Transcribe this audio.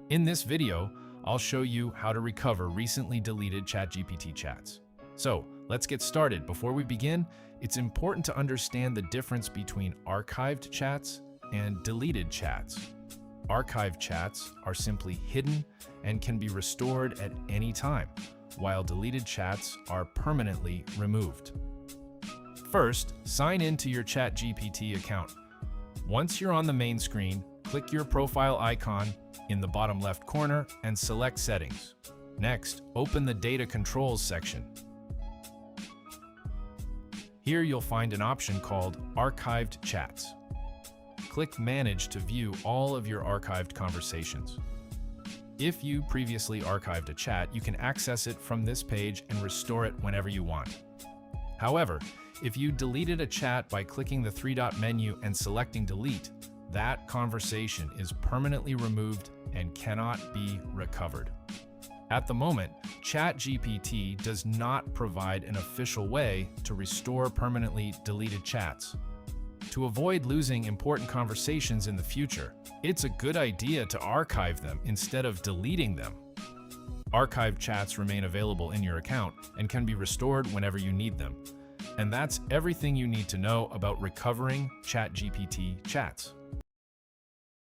In this video, I'll show you how to recover recently deleted ChatGPT chats. So, let's get started. Before we begin, it's important to understand the difference between archived chats and deleted chats. Archived chats are simply hidden and can be restored at any time, while deleted chats are permanently removed. First, sign in to your ChatGPT account. Once you're on the main screen, click your profile icon in the bottom left corner and select Settings. Next, open the Data Controls section. Here you'll find an option called Archived Chats. Click Manage to view all of your archived conversations. If you previously archived a chat, you can access it from this page and restore it whenever you want. However, if you deleted a chat by clicking the three-dot menu and selecting Delete, that conversation is permanently removed and cannot be recovered. At the moment, ChatGPT does not provide an official way to restore permanently deleted chats. To avoid losing important conversations in the future, it's a good idea to archive them instead of deleting them. Archived chats remain available in your account and can be restored whenever you need them. And that's everything you need to know about recovering ChatGPT chats.